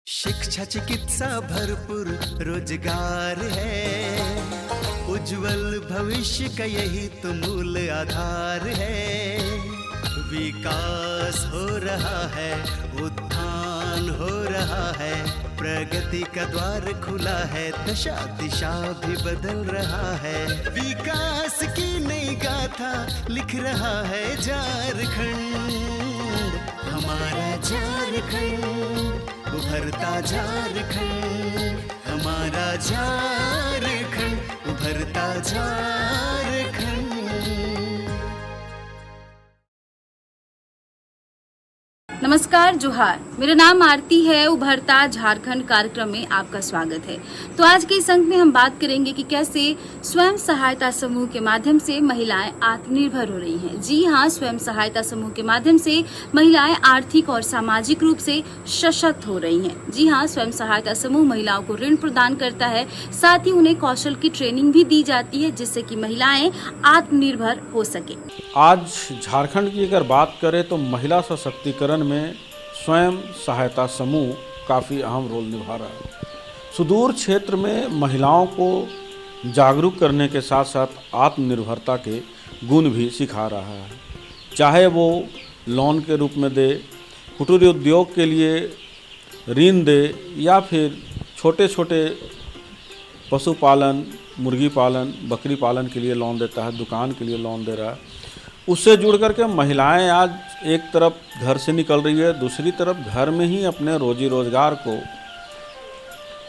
शिक्षा चिकित्सा भरपूर रोजगार है, उज्जवल भविष्य का यही तो मूल आधार है। विकास हो रहा है, उत्थान हो रहा है, प्रगति का द्वार खुला है, दशा दिशा भी बदल रहा है। विकास की नई गाथा लिख रहा है झारखंड, हमारा झारखंड, उभरता झारखंड, हमारा झारखंड, उभरता झारखंड। नमस्कार, जोहार। मेरा नाम आरती है। उभरता झारखंड कार्यक्रम में आपका स्वागत है। तो आज के इस अंक में हम बात करेंगे कि कैसे स्वयं सहायता समूह के माध्यम से महिलाएं आत्मनिर्भर हो रही हैं। जी हाँ, स्वयं सहायता समूह के माध्यम से महिलाएं आर्थिक और सामाजिक रूप से सशक्त हो रही हैं। जी हाँ, स्वयं सहायता समूह महिलाओं को ऋण प्रदान करता है, साथ ही उन्हें कौशल की ट्रेनिंग भी दी जाती है, जिससे कि महिलाएं आत्मनिर्भर हो सके। आज झारखंड की अगर बात करें तो महिला सशक्तिकरण में स्वयं सहायता समूह काफ़ी अहम रोल निभा रहा है। सुदूर क्षेत्र में महिलाओं को जागरूक करने के साथ साथ आत्मनिर्भरता के गुण भी सिखा रहा है। चाहे वो लोन के रूप में दे, कुटीर उद्योग के लिए ऋण दे, या फिर छोटे छोटे पशुपालन, मुर्गी पालन, बकरी पालन के लिए लोन देता है, दुकान के लिए लोन दे रहा है। उससे जुड़ करके महिलाएं आज एक तरफ घर से निकल रही है, दूसरी तरफ घर में ही अपने रोजी रोजगार को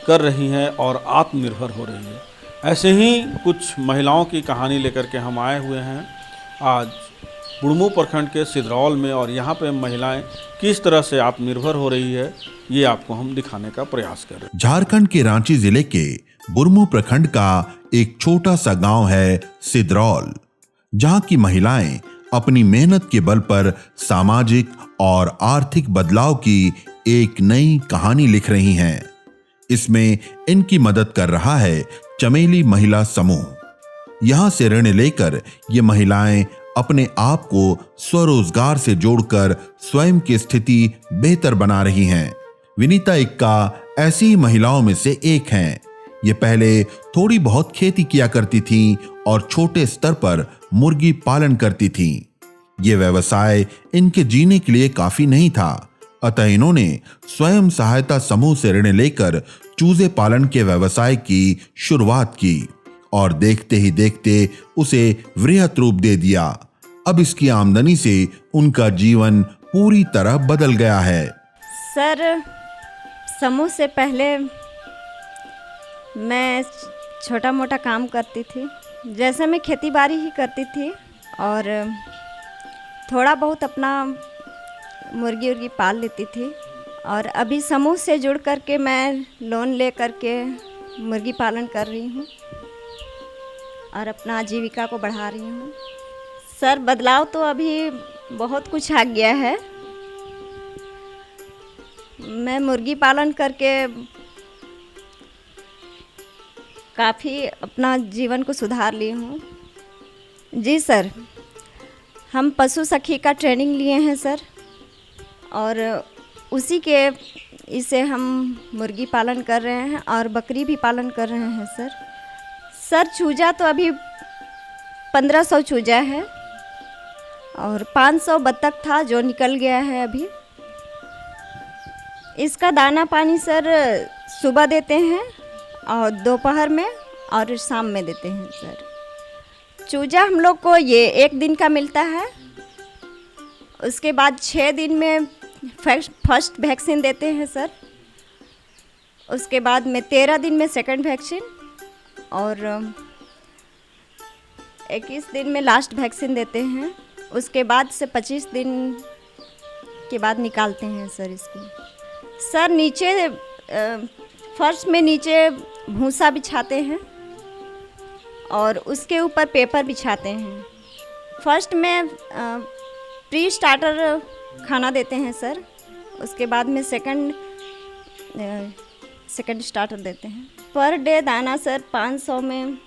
कर रही हैं और आत्मनिर्भर हो रही है। ऐसे ही कुछ महिलाओं की कहानी लेकर के हम आए हुए हैं आज बुढ़मू प्रखंड के सिधरौल में, और यहाँ पे महिलाएं किस तरह से आत्मनिर्भर हो रही है ये आपको हम दिखाने का प्रयास कर रहे हैं। झारखंड के रांची जिले के बुढ़मू प्रखंड का एक छोटा सा गांव है सिधरौल, जहां की महिलाएं अपनी मेहनत के बल पर सामाजिक और आर्थिक बदलाव की एक नई कहानी लिख रही हैं। इसमें इनकी मदद कर रहा है चमेली महिला समूह। यहां से ऋण लेकर ये महिलाएं अपने आप को स्वरोजगार से जोड़कर स्वयं की स्थिति बेहतर बना रही हैं। विनीता इक्का ऐसी ही महिलाओं में से एक हैं। ये पहले थोड़ी बहुत खेती किया करती थीं और छोटे स्तर पर मुर्गी पालन करती थीं। ये व्यवसाय इनके जीने के लिए काफी नहीं था, अतः इन्होंने स्वयं सहायता समूह से ऋण लेकर चूजे पालन के व्यवसाय की शुरुआत की और देखते ही देखते उसे वृहत रूप दे दिया। अब इसकी आमदनी से उनका जीवन पूरी तरह बदल गया है। सर, समूह से पहले मैं छोटा मोटा काम करती थी, जैसे मैं खेती बाड़ी ही करती थी और थोड़ा बहुत अपना मुर्गी उर्गी पाल लेती थी। और अभी समूह से जुड़ कर के मैं लोन ले कर के मुर्गी पालन कर रही हूँ और अपना आजीविका को बढ़ा रही हूँ। सर, बदलाव तो अभी बहुत कुछ आ गया है। मैं मुर्गी पालन करके काफ़ी अपना जीवन को सुधार ली हूँ। जी सर, हम पशु सखी का ट्रेनिंग लिए हैं सर, और उसी के इसे हम मुर्गी पालन कर रहे हैं और बकरी भी पालन कर रहे हैं सर। सर, चूजा तो अभी 1500 चूजा है और 500 बत्तख था जो निकल गया है अभी। इसका दाना पानी सर सुबह देते हैं और दोपहर में और शाम में देते हैं सर। चूजा हम लोग को ये 1 दिन का मिलता है, उसके बाद 6 दिन में फर्स्ट वैक्सीन देते हैं सर, उसके बाद में 13 दिन में सेकंड वैक्सीन और 21 दिन में लास्ट वैक्सीन देते हैं। उसके बाद से 25 दिन के बाद निकालते हैं सर इसको। सर, नीचे फर्श में नीचे भूसा बिछाते हैं और उसके ऊपर पेपर बिछाते हैं। फर्स्ट में प्री स्टार्टर खाना देते हैं सर, उसके बाद में सेकंड स्टार्टर देते हैं। पर डे दाना सर 500 में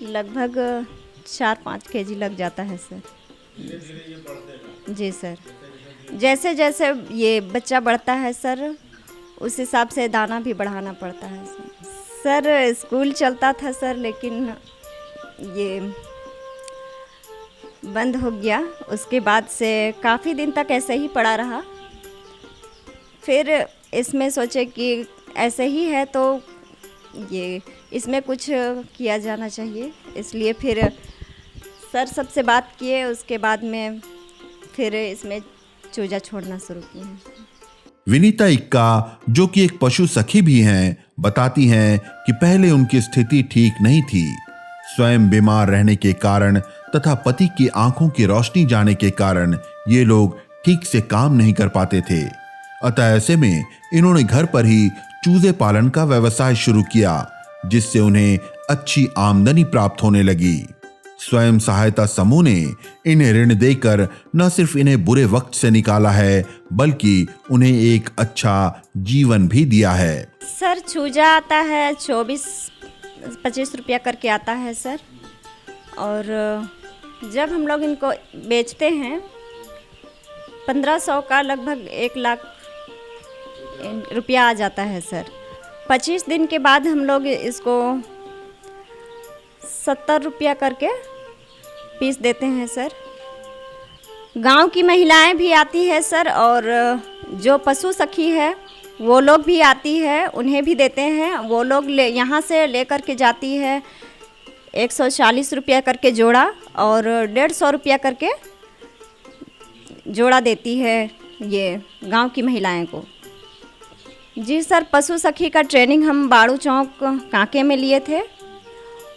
लगभग 4-5 केजी लग जाता है सर। जी सर। जैसे जैसे ये बच्चा बढ़ता है सर, उस हिसाब से दाना भी बढ़ाना पड़ता है सर। स्कूल चलता था सर, लेकिन ये बंद हो गया। उसके बाद से काफ़ी दिन तक ऐसे ही पड़ा रहा। फिर इसमें सोचे कि ऐसे ही है तो ये इसमें कुछ किया जाना चाहिए, इसलिए फिर सर सबसे बात किए। उसके बाद में फिर इसमें चूजा छोड़ना शुरू किए हैं। विनीता इक्का, जो कि एक पशु सखी भी हैं, बताती हैं कि पहले उनकी स्थिति ठीक नहीं थी। स्वयं बीमार रहने के कारण तथा पति की आंखों की रोशनी जाने के कारण ये लोग ठीक से काम नहीं कर पाते थे। अतः ऐसे में इन्होंने घर पर ही चूजे पालन का व्यवसाय शुरू किया, जिससे उन्हें अच्छी आमदनी प्राप्त होने लगी। स्वयं सहायता समूह ने इन्हें ऋण देकर न सिर्फ इन्हें बुरे वक्त से निकाला है, बल्कि उन्हें एक अच्छा जीवन भी दिया है। सर चूजा आता है 24-25 रुपया करके आता है सर, और जब हम लोग इनको बेचते हैं 1500 का लगभग 1 लाख रुपया आ जाता है सर। 25 दिन के बाद हम लोग इसको 70 रुपया करके पीस देते हैं सर। गांव की महिलाएं भी आती है सर, और जो पशु सखी है वो लोग भी आती है, उन्हें भी देते हैं। वो लोग यहाँ से लेकर के जाती है 140 रुपया करके जोड़ा और 150 रुपया करके जोड़ा देती है ये गांव की महिलाएं को। जी सर, पशु सखी का ट्रेनिंग हम बाड़ू चौक कांके में लिए थे।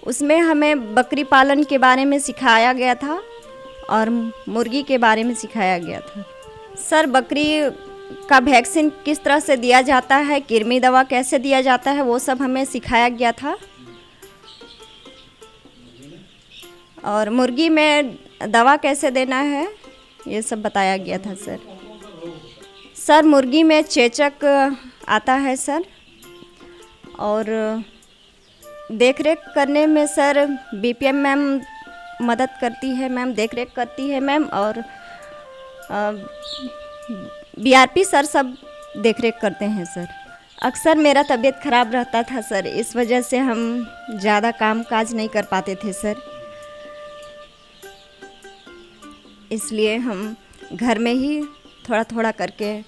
उसमें हमें बकरी पालन के बारे में सिखाया गया था और मुर्गी के बारे में सिखाया गया था। सर बकरी का वैक्सीन किस तरह से दिया जाता है, कृमि दवा कैसे दिया जाता है, वो सब हमें सिखाया गया था। और मुर्गी में दवा कैसे देना है ये सब बताया गया था सर। सर मुर्गी में चेचक आता है सर, और देखरेख करने में सर बीपीएम मैम मदद करती है, मैम देखरेख करती है मैम, और बीआरपी सर सब देखरेख करते हैं सर। अक्सर मेरा तबीयत ख़राब रहता था सर, इस वजह से हम ज़्यादा काम काज नहीं कर पाते थे सर, इसलिए हम घर में ही थोड़ा थोड़ा करके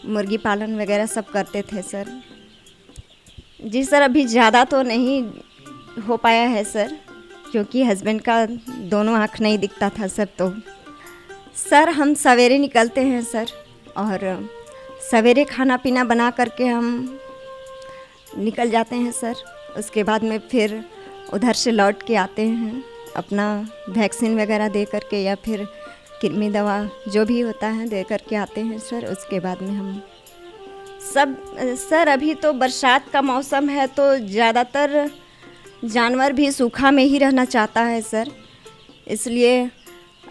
मुर्गी पालन वगैरह सब करते थे सर। जी सर, अभी ज़्यादा तो नहीं हो पाया है सर, क्योंकि हस्बैंड का दोनों आँख नहीं दिखता था सर। तो सर हम सवेरे निकलते हैं सर, और सवेरे खाना पीना बना करके हम निकल जाते हैं सर। उसके बाद में फिर उधर से लौट के आते हैं, अपना वैक्सीन वगैरह दे करके या फिर कृमि दवा जो भी होता है दे करके आते हैं सर। उसके बाद में हम सब सर, अभी तो बरसात का मौसम है तो ज़्यादातर जानवर भी सूखा में ही रहना चाहता है सर, इसलिए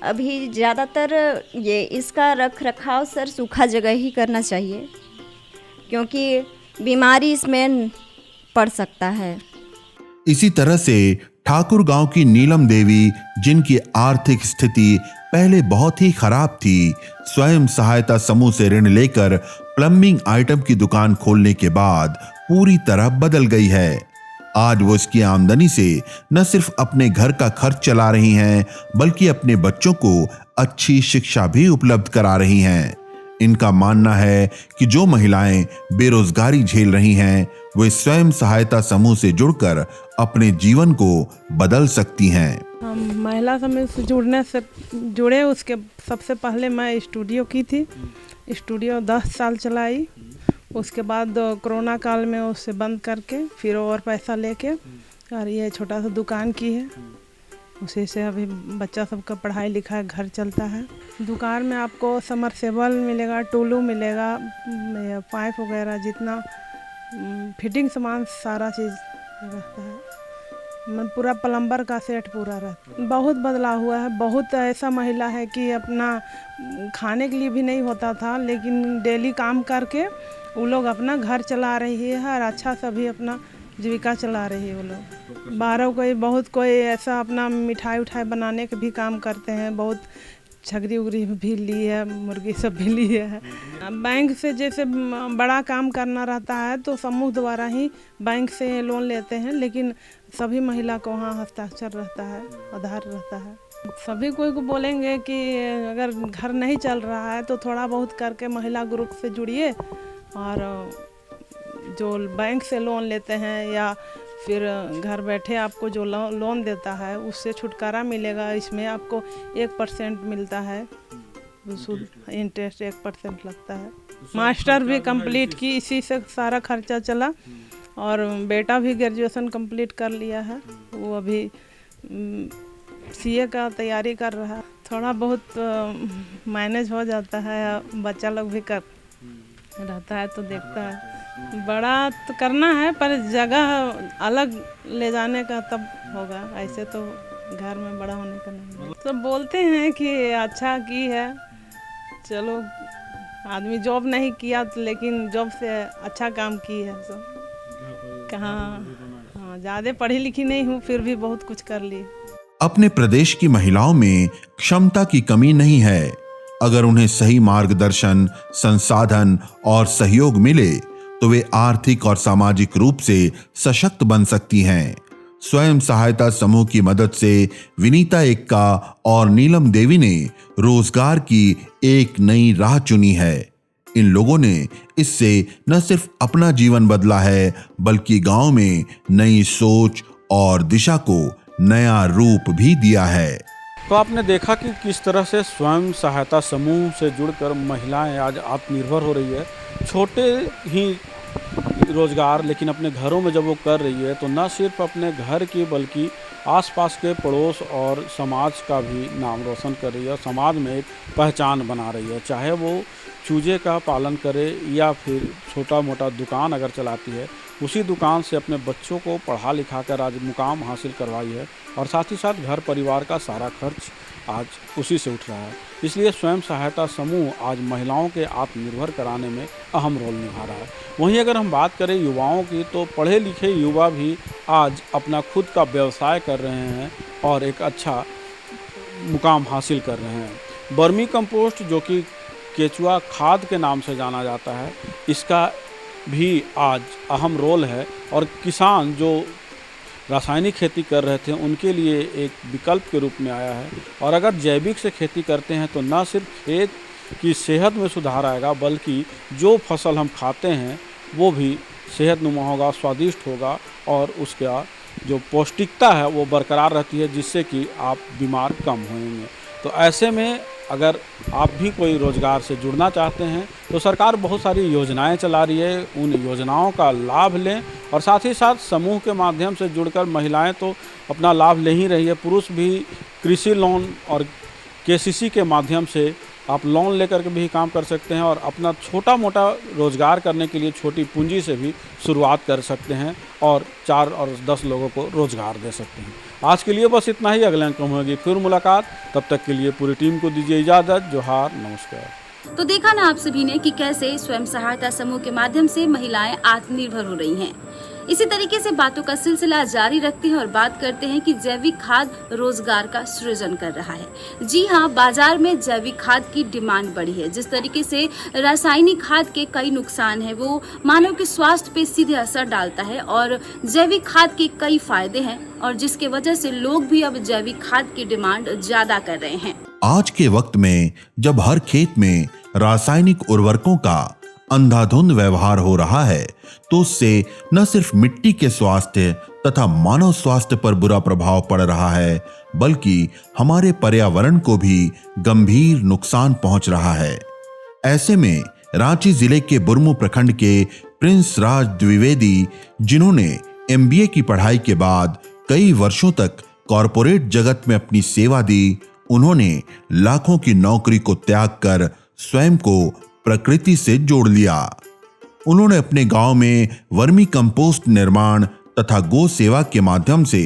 अभी ज़्यादातर ये इसका रख रखाव सर सूखा जगह ही करना चाहिए, क्योंकि बीमारी इसमें पड़ सकता है। इसी तरह से ठाकुर गांव की नीलम देवी, जिनकी आर्थिक स्थिति पहले बहुत ही खराब थी, स्वयं सहायता समूह से ऋण लेकर प्लम्बिंग आइटम की दुकान खोलने के बाद पूरी तरह बदल गई है। आज वो इसकी आमदनी से न सिर्फ अपने घर का खर्च चला रही हैं, बल्कि अपने बच्चों को अच्छी शिक्षा भी उपलब्ध करा रही हैं। इनका मानना है कि जो महिलाएं बेरोजगारी झेल रही हैं, वे स्वयं सहायता समूह से जुड़कर अपने जीवन को बदल सकती हैं। हम महिला समूह से जुड़े उसके सबसे पहले मैं स्टूडियो की थी। स्टूडियो 10 साल चलाई, उसके बाद कोरोना काल में उसे बंद करके फिर और पैसा लेके और ये छोटा सा दुकान की है। उसी से अभी बच्चा सबका पढ़ाई लिखाई घर चलता है। दुकान में आपको समरसेबल मिलेगा, टूलू मिलेगा, पाइप वगैरह जितना फिटिंग सामान सारा चीज़ रहता है। पूरा प्लम्बर का सेट पूरा रहता है। बहुत बदलाव हुआ है। बहुत ऐसा महिला है कि अपना खाने के लिए भी नहीं होता था, लेकिन डेली काम करके वो लोग अपना घर चला रही है और अच्छा सा भी अपना जीविका चला रही है। वो लोग बाहरों कोई ऐसा अपना मिठाई उठाई बनाने के भी काम करते हैं। बहुत छगरी उगरी भी ली है, मुर्गी सब भी ली है। बैंक से जैसे बड़ा काम करना रहता है तो समूह द्वारा ही बैंक से लोन लेते हैं, लेकिन सभी महिला को वहाँ हस्ताक्षर रहता है, आधार रहता है। सभी कोई को बोलेंगे कि अगर घर नहीं चल रहा है तो थोड़ा बहुत करके महिला ग्रुप से जुड़िए, और जो बैंक से लोन लेते हैं या फिर घर बैठे आपको जो लोन देता है उससे छुटकारा मिलेगा। इसमें आपको 1% मिलता है, इंटरेस्ट 1% लगता है। मास्टर भी कंप्लीट की, इसी से सारा खर्चा चला, और बेटा भी ग्रेजुएशन कंप्लीट कर लिया है, वो अभी सीए का तैयारी कर रहा है। थोड़ा बहुत मैनेज हो जाता है, बच्चा लोग भी कर रहता है तो देखता है। बड़ा तो करना है पर जगह अलग ले जाने का तब होगा, ऐसे तो घर में बड़ा होने का नहीं। तो बोलते हैं कि अच्छा की है, चलो आदमी जॉब नहीं किया लेकिन जॉब से अच्छा काम की है सब। कहाँ हाँ, ज़्यादा पढ़ी लिखी नहीं हूँ फिर भी बहुत कुछ कर ली। अपने प्रदेश की महिलाओं में क्षमता की कमी नहीं है। अगर उन्हें सही मार्गदर्शन, संसाधन और सहयोग मिले तो वे आर्थिक और सामाजिक रूप से सशक्त बन सकती हैं। स्वयं सहायता समूह की मदद से विनीता एक्का और नीलम देवी ने रोजगार की एक नई राह चुनी है। इन लोगों ने इससे न सिर्फ अपना जीवन बदला है, बल्कि गांव में नई सोच और दिशा को नया रूप भी दिया है। तो आपने देखा कि किस तरह से स्वयं सहायता समूह से जुड़कर महिलाएं आज आत्मनिर्भर हो रही है। छोटे ही रोजगार लेकिन अपने घरों में जब वो कर रही है तो न सिर्फ अपने घर की बल्कि आसपास के पड़ोस और समाज का भी नाम रोशन कर रही है और समाज में एक पहचान बना रही है। चाहे वो चूजे का पालन करे या फिर छोटा मोटा दुकान अगर चलाती है, उसी दुकान से अपने बच्चों को पढ़ा लिखा कर आज मुकाम हासिल करवाई है और साथ ही साथ घर परिवार का सारा खर्च आज उसी से उठ रहा है। इसलिए स्वयं सहायता समूह आज महिलाओं के आत्मनिर्भर कराने में अहम रोल निभा रहा है। वहीं अगर हम बात करें युवाओं की, तो पढ़े लिखे युवा भी आज अपना खुद का व्यवसाय कर रहे हैं और एक अच्छा मुकाम हासिल कर रहे हैं। बर्मी कंपोस्ट जो कि केचुआ खाद के नाम से जाना जाता है, इसका भी आज अहम रोल है और किसान जो रासायनिक खेती कर रहे थे उनके लिए एक विकल्प के रूप में आया है। और अगर जैविक से खेती करते हैं तो न सिर्फ खेत की सेहत में सुधार आएगा, बल्कि जो फसल हम खाते हैं वो भी सेहतनुमा होगा, स्वादिष्ट होगा और उसका जो पौष्टिकता है वो बरकरार रहती है, जिससे कि आप बीमार कम होंगे। तो ऐसे में अगर आप भी कोई रोज़गार से जुड़ना चाहते हैं तो सरकार बहुत सारी योजनाएं चला रही है, उन योजनाओं का लाभ लें और साथ ही साथ समूह के माध्यम से जुड़कर महिलाएं तो अपना लाभ ले ही रही है। पुरुष भी कृषि लोन और केसीसी के माध्यम से आप लोन लेकर के भी काम कर सकते हैं और अपना छोटा मोटा रोज़गार करने के लिए छोटी पूंजी से भी शुरुआत कर सकते हैं और 4 और 10 लोगों को रोज़गार दे सकते हैं। आज के लिए बस इतना ही, अगले अंक में होगी फिर मुलाकात। तब तक के लिए पूरी टीम को दीजिए इजाज़त। जोहार, नमस्कार। तो देखा ना आप सभी ने कि कैसे स्वयं सहायता समूह के माध्यम से महिलाएं आत्मनिर्भर हो रही हैं। इसी तरीके से बातों का सिलसिला जारी रखते हैं और बात करते हैं कि जैविक खाद रोजगार का सृजन कर रहा है। जी हाँ, बाजार में जैविक खाद की डिमांड बढ़ी है। जिस तरीके से रासायनिक खाद के कई नुकसान है, वो मानव के स्वास्थ्य पे सीधे असर डालता है और जैविक खाद के कई फायदे हैं और जिसके वजह से लोग भी अब जैविक खाद की डिमांड ज्यादा कर रहे हैं। आज के वक्त में जब हर खेत में रासायनिक उर्वरकों का अंधाधुंध व्यवहार हो रहा है, तो उससे न सिर्फ मिट्टी के स्वास्थ्य तथा मानव स्वास्थ्य पर बुरा प्रभाव पड़ रहा है, बल्कि हमारे पर्यावरण को भी गंभीर नुकसान पहुंच रहा है। ऐसे में रांची जिले के बुरमू प्रखंड के प्रिंस राज द्विवेदी, जिन्होंने MBA की पढ़ाई के बाद कई वर्षों तक कॉरपोरेट जगत में अपनी सेवा दी, उन्होंने लाखों की नौकरी को त्याग कर स्वयं को प्रकृति से जोड़ लिया। उन्होंने अपने गांव में वर्मी कंपोस्ट निर्माण तथा गो सेवा के माध्यम से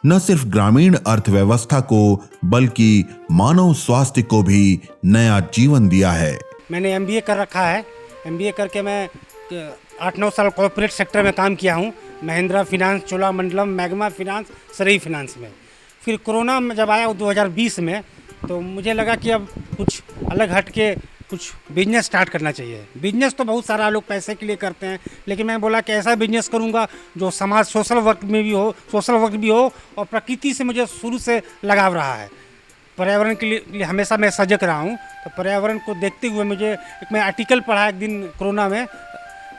न सिर्फ ग्रामीण अर्थव्यवस्था को बल्कि मानव स्वास्थ्य को भी नया जीवन दिया है। मैंने MBA कर रखा है। MBA करके मैं 8-9 साल कॉर्पोरेट सेक्टर में काम किया हूँ, महिंद्रा फिनांस, चोलामंडलम, मैग्मा फिनांस, सरई फिनांस में। फिर कोरोना में जब आया 2020 में, तो मुझे लगा कि अब कुछ अलग हट के कुछ बिजनेस स्टार्ट करना चाहिए। बिजनेस तो बहुत सारा लोग पैसे के लिए करते हैं, लेकिन मैं बोला कि ऐसा बिजनेस करूंगा जो समाज सोशल वर्क भी हो और प्रकृति से मुझे शुरू से लगाव रहा है। पर्यावरण के लिए हमेशा मैं सजग रहा हूँ, तो पर्यावरण को देखते हुए मैं आर्टिकल पढ़ा एक दिन कोरोना में,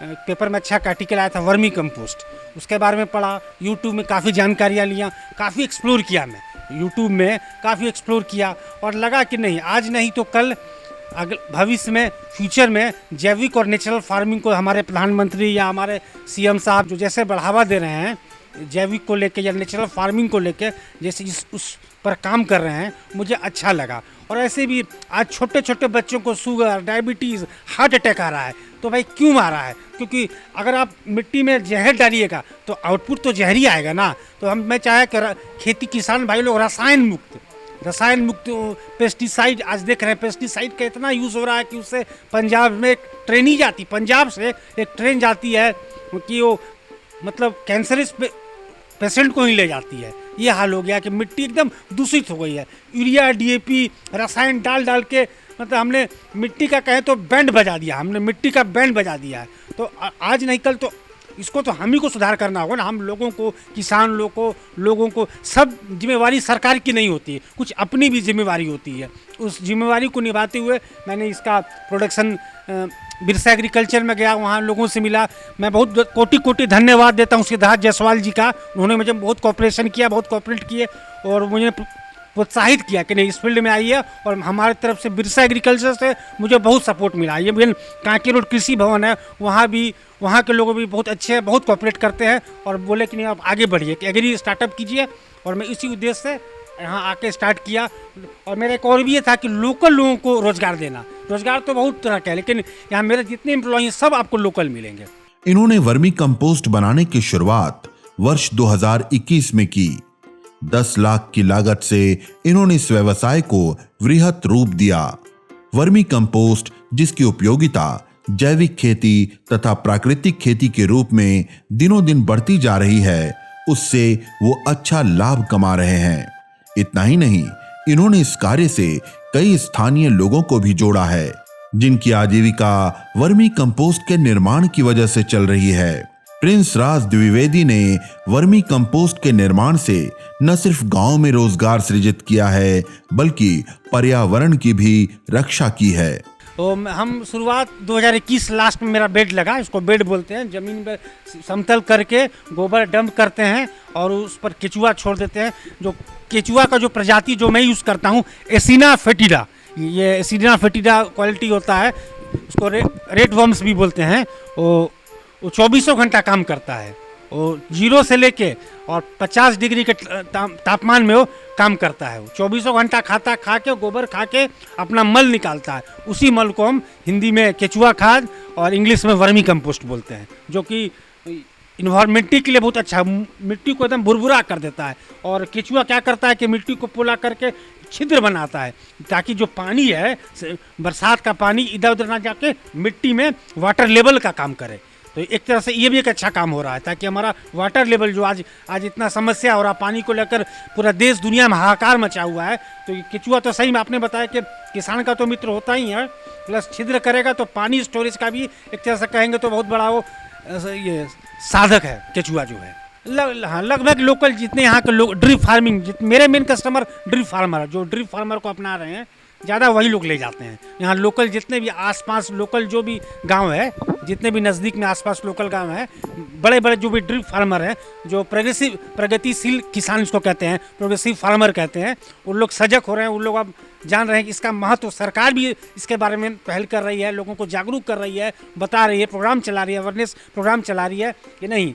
पेपर में अच्छा आर्टिकल आया था वर्मी कंपोस्ट, उसके बारे में पढ़ा। यूट्यूब में काफ़ी जानकारियाँ लिया, काफ़ी एक्सप्लोर किया, मैं यूट्यूब में काफ़ी एक्सप्लोर किया और लगा कि नहीं, आज नहीं तो कल भविष्य में, फ्यूचर में जैविक और नेचुरल फार्मिंग को हमारे प्रधानमंत्री या हमारे सीएम साहब जो जैसे बढ़ावा दे रहे हैं जैविक को लेके या नेचुरल फार्मिंग को लेके, जैसे उस पर काम कर रहे हैं, मुझे अच्छा लगा। और ऐसे भी आज छोटे छोटे बच्चों को शुगर, डायबिटीज़, हार्ट अटैक आ रहा है, तो भाई क्यों आ रहा है? क्योंकि अगर आप मिट्टी में जहर डालिएगा तो आउटपुट तो जहर ही आएगा ना। तो मैं चाहे कि खेती किसान भाई लोग रसायन मुक्त पेस्टिसाइड, आज देख रहे हैं पेस्टिसाइड का इतना यूज़ हो रहा है कि उससे पंजाब में एक ट्रेन जाती, पंजाब से एक ट्रेन जाती है कि वो मतलब कैंसरस पेशेंट को ही ले जाती है। ये हाल हो गया कि मिट्टी एकदम दूषित हो गई है। यूरिया, डीएपी, रसायन डाल के मतलब हमने मिट्टी का कहे तो बैंड बजा दिया, हमने मिट्टी का बैंड बजा दिया है। तो आज नहीं कल तो इसको तो हम ही को सुधार करना होगा ना, हम लोगों को, किसान लोगों को। सब जिम्मेवारी सरकार की नहीं होती है, कुछ अपनी भी जिम्मेवारी होती है। उस जिम्मेवारी को निभाते हुए मैंने इसका प्रोडक्शन बिरसा एग्रीकल्चर में गया, वहाँ लोगों से मिला। मैं बहुत कोटि धन्यवाद देता हूँ सिद्धार्थ जायसवाल जी का, उन्होंने मुझे बहुत कोऑपरेशन किया, बहुत कोऑपरेट किए और मुझे प्रोत्साहित किया कि नहीं इस फील्ड में आइए। और हमारे तरफ से बिरसा एग्रीकल्चर से मुझे बहुत सपोर्ट मिला। ये भी कांके रोड कृषि भवन है, वहाँ के लोग भी बहुत अच्छे हैं, बहुत कोऑपरेट करते हैं और बोले कि नहीं आप आगे बढ़िए, कि एग्री स्टार्टअप कीजिए। और मैं इसी उद्देश्य से यहाँ आके स्टार्ट किया। और मेरा एक और भी ये था कि लोकल लोगों को रोजगार देना। रोजगार तो बहुत तरह का है, लेकिन यहाँ मेरे जितने एम्प्लॉय हैं सब आपको लोकल मिलेंगे। इन्होंने वर्मी कंपोस्ट बनाने की शुरुआत वर्ष 2021 में की। 10 लाख की लागत से इन्होंने इस व्यवसाय को वृहत रूप दिया। वर्मी कंपोस्ट, जिसकी उपयोगिता जैविक खेती तथा प्राकृतिक खेती के रूप में दिनों दिन बढ़ती जा रही है, उससे वो अच्छा लाभ कमा रहे हैं। इतना ही नहीं, इन्होंने इस कार्य से कई स्थानीय लोगों को भी जोड़ा है, जिनकी आजीविका वर्मी कंपोस्ट के निर्माण की वजह से चल रही है। प्रिंस राज द्विवेदी ने वर्मी कंपोस्ट के निर्माण से न सिर्फ गांव में रोजगार सृजित किया है, बल्कि पर्यावरण की भी रक्षा की है। तो हम शुरुआत 2021 लास्ट में मेरा बेड लगा, इसको बेड बोलते हैं। ज़मीन पर समतल करके गोबर डंप करते हैं और उस पर केचुआ छोड़ देते हैं। जो केचुआ का जो प्रजाति जो मैं यूज़ करता हूँ, एसिना फेटिडा, ये एसिना फेटिडा क्वालिटी होता है, उसको रेड वर्म्स भी बोलते हैं। वो 24 घंटा काम करता है, वो 0 से लेके और 50 डिग्री के तापमान में वो काम करता है। वो 24 घंटा खा के गोबर खा के अपना मल निकालता है। उसी मल को हम हिंदी में केचुआ खाद और इंग्लिश में वर्मी कंपोस्ट बोलते हैं, जो कि मिट्टी के लिए बहुत अच्छा, मिट्टी को एकदम भुरभुरा कर देता है। और केचुआ क्या करता है कि मिट्टी को पोला करके छिद्र बनाता है, ताकि जो पानी है बरसात का पानी इधर उधर ना जाके मिट्टी में वाटर लेवल का काम करे। तो एक तरह से ये भी एक अच्छा काम हो रहा है, ताकि हमारा वाटर लेवल जो आज इतना समस्या हो रहा है, पानी को लेकर पूरा देश दुनिया में हाहाकार मचा हुआ है। तो ये केचुआ तो सही में आपने बताया कि किसान का तो मित्र होता ही है, प्लस छिद्र करेगा तो पानी स्टोरेज का भी एक तरह से कहेंगे तो बहुत बड़ा वो ये साधक है केचुआ जो है। लगभग लोकल जितने यहाँ के लोग ड्रिप फार्मिंग, मेरे मेन कस्टमर ड्रिप फार्मर है, जो ड्रिप फार्मर को अपना रहे हैं, ज़्यादा वही लोग ले जाते हैं। यहाँ लोकल जितने भी आसपास लोकल जो भी गांव है, जितने भी नज़दीक में आसपास लोकल गांव है, बड़े बड़े जो भी ड्रिप फार्मर हैं, जो प्रगतिशील किसान इसको कहते हैं, प्रोग्रेसिव फार्मर कहते हैं, उन लोग सजग हो रहे हैं। उन लोग अब जान रहे हैं कि इसका महत्व, सरकार भी इसके बारे में पहल कर रही है, लोगों को जागरूक कर रही है, बता रही है, प्रोग्राम चला रही है, अवेयरनेस प्रोग्राम चला रही है कि नहीं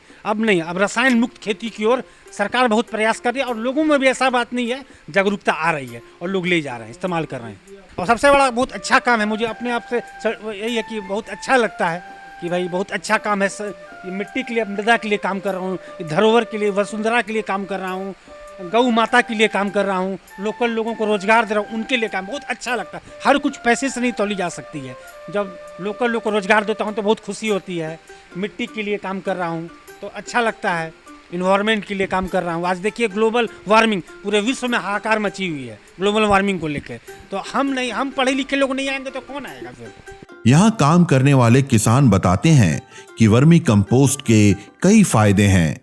अब रसायन मुक्त खेती की ओर सरकार बहुत प्रयास कर रही है। और लोगों में भी ऐसा बात नहीं है, जागरूकता आ रही है और लोग ले जा रहे हैं, इस्तेमाल कर रहे हैं। और सबसे बड़ा बहुत अच्छा काम है, मुझे अपने आप से यही है कि बहुत अच्छा लगता है कि भाई बहुत अच्छा काम है। ये मिट्टी के लिए, मृदा के लिए काम कर रहा हूँ, धरोहर के लिए, वसुंधरा के लिए काम कर रहा हूँ, गौ माता के लिए काम कर रहा हूँ, लोकल लोगों को रोजगार दे रहा हूँ, उनके लिए काम बहुत अच्छा लगता है। हर कुछ पैसे से नहीं तोली जा सकती है। जब लोकल लोग को रोजगार देता हूँ तो बहुत खुशी होती है। मिट्टी के लिए काम कर रहा हूँ तो अच्छा लगता है। इन्वायरमेंट के लिए काम कर रहा हूँ। आज देखिए ग्लोबल वार्मिंग पूरे विश्व में हाहाकार मची हुई है ग्लोबल वार्मिंग को लेकर। तो हम पढ़े लिखे लोग नहीं आएंगे तो कौन आएगा फिर। यहाँ काम करने वाले किसान बताते हैं कि वर्मी कंपोस्ट के कई फायदे हैं।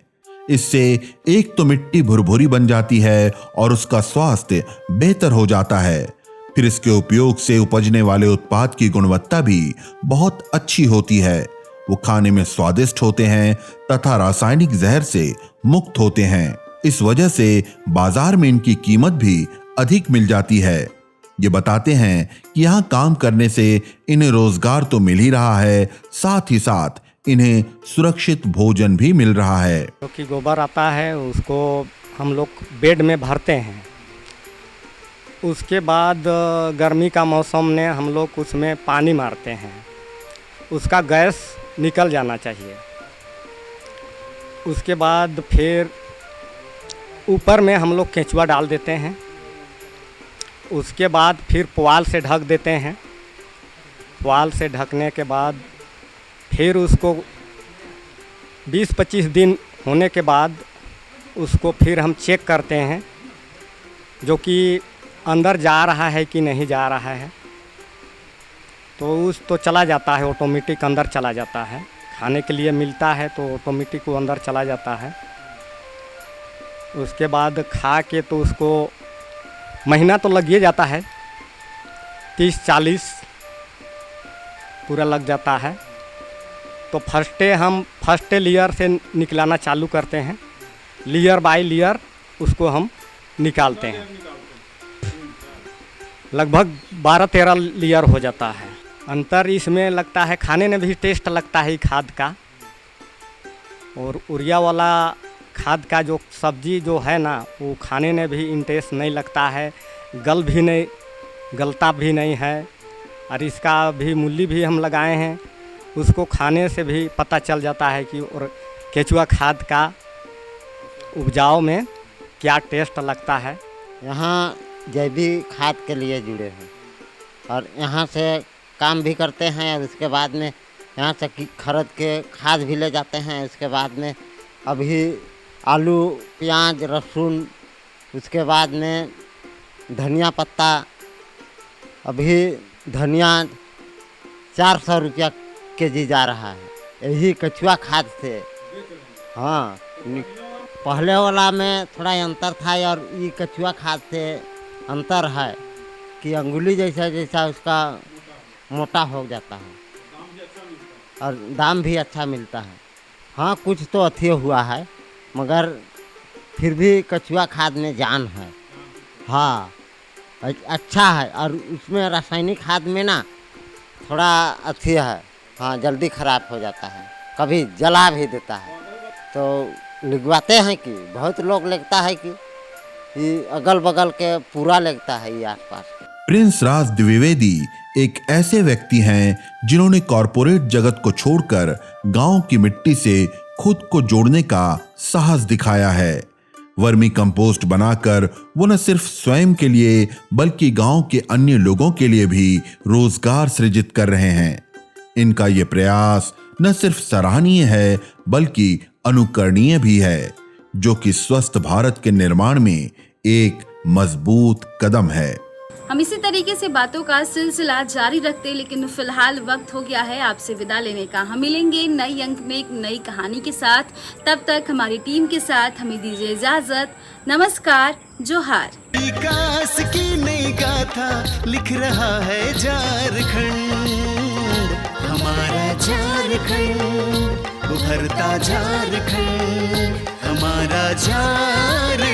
इससे एक तो मिट्टी भुरभुरी बन जाती है और उसका स्वास्थ्य बेहतर हो जाता है। फिर इसके उपयोग से उपजने वाले उत्पाद की गुणवत्ता भी बहुत अच्छी होती है। वो खाने में स्वादिष्ट होते हैं तथा रासायनिक जहर से मुक्त होते हैं। इस वजह से बाजार में इनकी कीमत भी अधिक मिल जाती है। ये बताते हैं कि यहाँ काम करने से इन्हें रोजगार तो मिल ही रहा है, साथ ही साथ इन्हें सुरक्षित भोजन भी मिल रहा है। क्योंकि गोबर आता है उसको हम लोग बेड में भरते हैं। उसके बाद गर्मी का मौसम में हम लोग उसमें पानी मारते हैं, उसका गैस निकल जाना चाहिए। उसके बाद फिर ऊपर में हम लोग केंचुआ डाल देते हैं। उसके बाद फिर पुआल से ढक देते हैं। पुआल से ढकने के बाद फिर उसको 20-25 दिन होने के बाद उसको फिर हम चेक करते हैं जो कि अंदर जा रहा है कि नहीं जा रहा है। तो चला जाता है, ऑटोमेटिक अंदर चला जाता है। खाने के लिए मिलता है तो ऑटोमेटिक वो अंदर चला जाता है। उसके बाद खा के तो उसको महीना तो लग ही जाता है, 30-40 पूरा लग जाता है। तो फर्स्ट लेयर से निकलाना चालू करते हैं, लेयर बाय लेयर उसको हम निकालते हैं। लगभग 12-13 लेयर हो जाता है। अंतर इसमें लगता है, खाने में भी टेस्ट लगता है खाद का। और यूरिया वाला खाद का जो सब्जी जो है ना, वो खाने में भी इंटरेस्ट नहीं लगता है, गलता भी नहीं है। और इसका भी मूल्य भी हम लगाए हैं, उसको खाने से भी पता चल जाता है कि और केचुआ खाद का उपजाऊ में क्या टेस्ट लगता है। यहाँ जैविक खाद के लिए जुड़े हैं और यहाँ से काम भी करते हैं। और उसके बाद में यहाँ से खरीद के खाद भी ले जाते हैं। उसके बाद में अभी आलू, प्याज, लहसुन, उसके बाद में धनिया पत्ता, अभी धनिया 400 रुपया केजी जा रहा है, यही केचुआ खाद से। हाँ, पहले वाला में थोड़ा अंतर था और ये केचुआ खाद से अंतर है कि अंगुली जैसा जैसा उसका मोटा हो जाता है और दाम भी अच्छा मिलता है। हाँ, कुछ तो अथी हुआ है मगर फिर भी केचुआ खाद में जान है। हाँ, अच्छा है। और उसमें रासायनिक खाद में ना थोड़ा अथी है, हाँ, जल्दी ख़राब हो जाता है, कभी जला भी देता है। तो लगवाते हैं कि बहुत लोग लगता है कि ये अगल बगल के पूरा लगता है ये आसपास के। प्रिंस राज द्विवेदी एक ऐसे व्यक्ति हैं जिन्होंने कॉरपोरेट जगत को छोड़कर गांव की मिट्टी से खुद को जोड़ने का साहस दिखाया है। वर्मी कंपोस्ट बनाकर वो न सिर्फ स्वयं के लिए बल्कि गांव के अन्य लोगों के लिए भी रोजगार सृजित कर रहे हैं। इनका ये प्रयास न सिर्फ सराहनीय है बल्कि अनुकरणीय भी है, जो कि स्वस्थ भारत के निर्माण में एक मजबूत कदम है। हम इसी तरीके से बातों का सिलसिला जारी रखते, लेकिन फिलहाल वक्त हो गया है आपसे विदा लेने का। हम मिलेंगे नई अंक में एक नई कहानी के साथ। तब तक हमारी टीम के साथ हमें दीजिए इजाजत। नमस्कार, जोहार। विकास की नई गाथा लिख रहा है झारखंड, हमारा झारखंड, उभरता झारखंड, हमारा झारखंड।